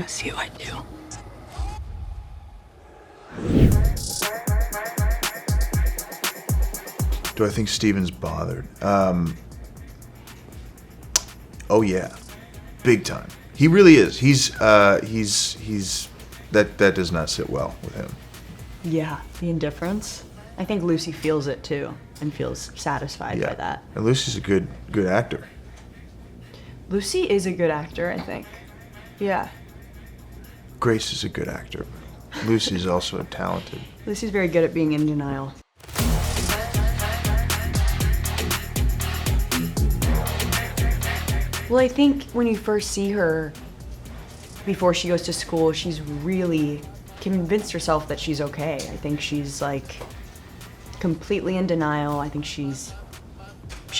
promise you I do. Do I think Steven's bothered? Oh yeah, big time. He really is. He's that does not sit well with him. Yeah, the indifference. I think Lucy feels it too and feels satisfied by that. And Lucy's a good actor. Lucy is a good actor, I think. Yeah. Grace is a good actor. Lucy's also talented. Lucy's very good at being in denial. Well, I think when you first see her, before she goes to school, she's really convinced herself that she's okay. I think she's like completely in denial. I think she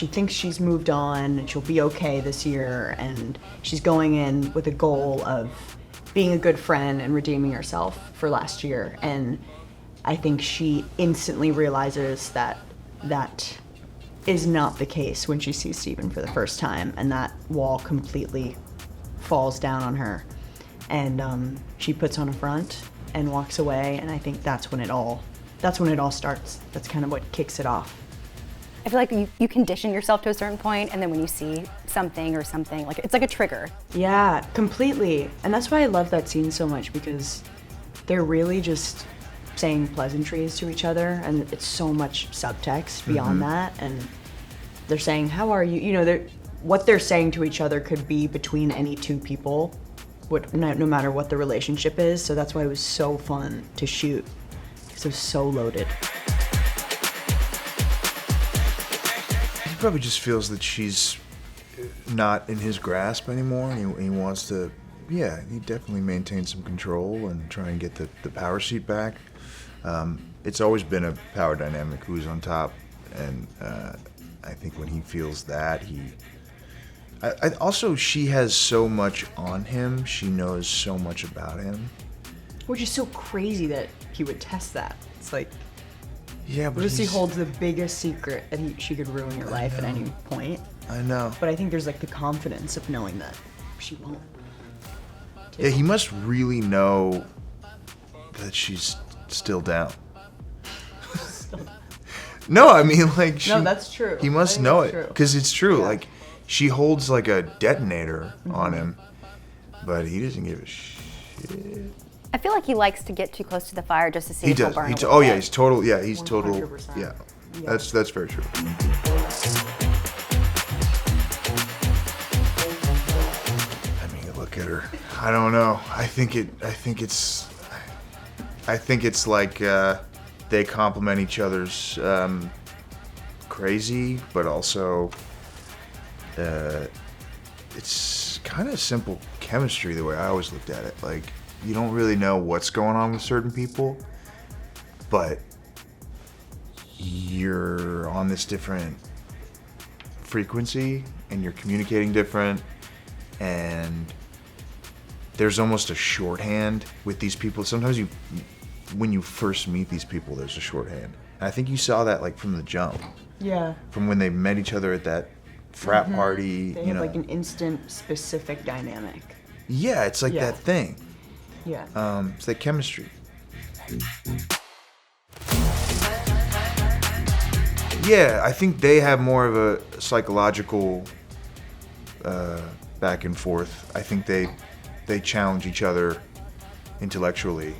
thinks she's moved on and she'll be okay this year, and she's going in with a goal of being a good friend and redeeming herself for last year. And I think she instantly realizes that that is not the case when she sees Steven for the first time, and that wall completely falls down on her. And she puts on a front and walks away, and I think that's when it all starts. That's kind of what kicks it off. I feel like you condition yourself to a certain point, and then when you see something, like it's like a trigger. Yeah, completely. And that's why I love that scene so much, because they're really just saying pleasantries to each other, and it's so much subtext beyond that. And they're saying, "How are you?" You know, what they're saying to each other could be between any two people, no matter what the relationship is. So that's why it was so fun to shoot, because it was so loaded. He probably just feels that she's not in his grasp anymore, and he wants to, he definitely maintain some control and try and get the power seat back. It's always been a power dynamic, who's on top, and I think when he feels that, also, she has so much on him, she knows so much about him. Which is so crazy that he would test that. It's like, yeah, but Lucy holds the biggest secret that she could ruin your life at any point. I know. But I think there's like the confidence of knowing that she won't. Yeah, he must really know that she's still down. No, I mean, like, No, that's true. He must know it, because it's true. Yeah. Like, she holds like a detonator on him, but he doesn't give a shit. I feel like he likes to get too close to the fire just to see He if he'll does. burn a Oh little yeah, bit. he's total. Yeah, he's total. 100%. Yeah, Yeah. that's very true. I mean, look at her. I don't know. I think it's like they complement each other's crazy, but also it's kind of simple chemistry the way I always looked at it. Like, you don't really know what's going on with certain people, but you're on this different frequency and you're communicating different, and there's almost a shorthand with these people. Sometimes when you first meet these people, there's a shorthand. And I think you saw that like from the jump. Yeah. From when they met each other at that frat party. They have like an instant specific dynamic. Yeah, it's like that thing. Yeah. It's that chemistry. Yeah, I think they have more of a psychological back and forth. I think they challenge each other intellectually.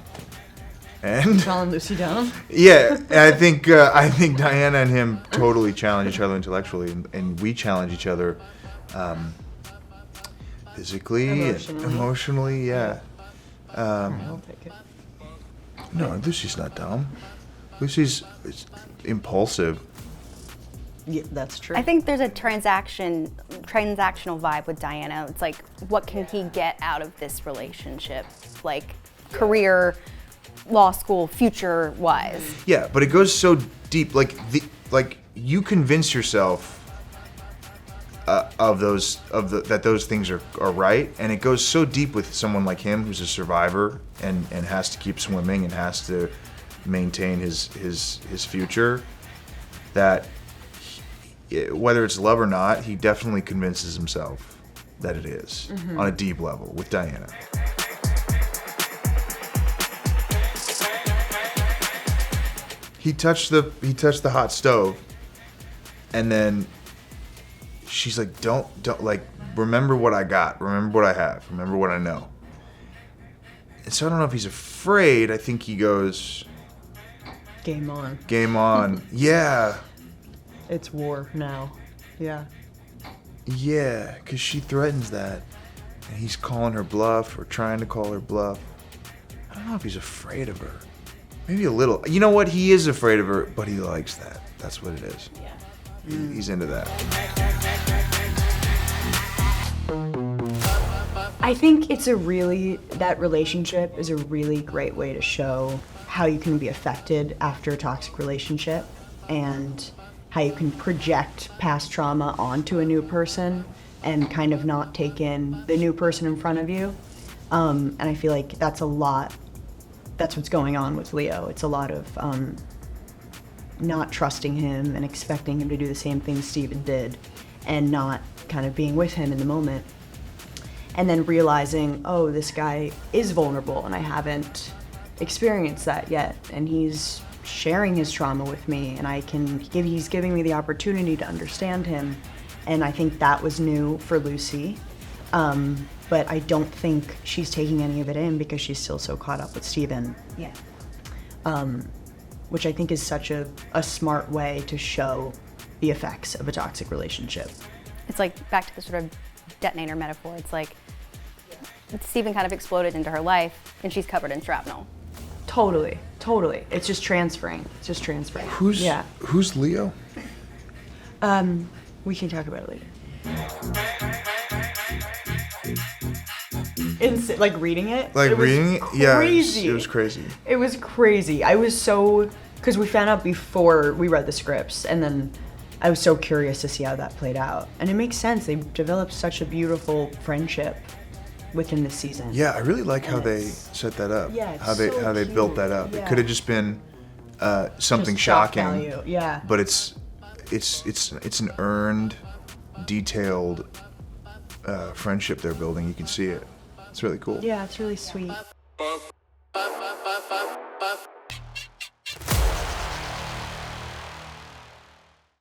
And Calling Lucy down. yeah, and I think Diana and him totally challenge each other intellectually, and we challenge each other physically, and emotionally. Yeah. I'll take it. No, Lucy's not dumb. Lucy's impulsive. Yeah, that's true. I think there's a transactional vibe with Diana. It's like, what can he get out of this relationship? Like, career, law school, future-wise. Yeah, but it goes so deep. Like you convince yourself that those things are right, and it goes so deep with someone like him, who's a survivor and has to keep swimming and has to maintain his future, that whether it's love or not, he definitely convinces himself that it is on a deep level with Diana. he touched the hot stove, and then she's like, don't like, remember what I got, remember what I have, remember what I know. And so I don't know if he's afraid. I think he goes, Game on. game on. Yeah, It's war now. Yeah. yeah, because she threatens that, and he's calling her bluff or trying to call her bluff. I don't know if he's afraid of her. Maybe a little. You know what? He is afraid of her, but he likes that. That's what it is. Yeah. He's into that. I think that relationship is a really great way to show how you can be affected after a toxic relationship and how you can project past trauma onto a new person and kind of not take in the new person in front of you. And I feel like that's what's going on with Leo. It's a lot of not trusting him and expecting him to do the same things Steven did and not kind of being with him in the moment. And then realizing, oh, this guy is vulnerable and I haven't experienced that yet. And he's sharing his trauma with me and he's giving me the opportunity to understand him. And I think that was new for Lucy. But I don't think she's taking any of it in because she's still so caught up with Steven. Yeah. Which I think is such a smart way to show the effects of a toxic relationship. It's like back to the sort of detonator metaphor. It's like Steven kind of exploded into her life and she's covered in shrapnel. Totally. It's just transferring. Who's Leo? We can talk about it later. Like reading it? Like reading it? Crazy. Yeah, it was crazy. It was crazy. Because we found out before we read the scripts, and then I was so curious to see how that played out. And it makes sense. They developed such a beautiful friendship within this season. Yeah, I really like how they set that up. Yeah, it's how they so built cute. that up. Yeah. It could have just been something Just shock shocking. value, yeah. But it's an earned, detailed friendship they're building. You can see it. It's really cool. Yeah, it's really sweet.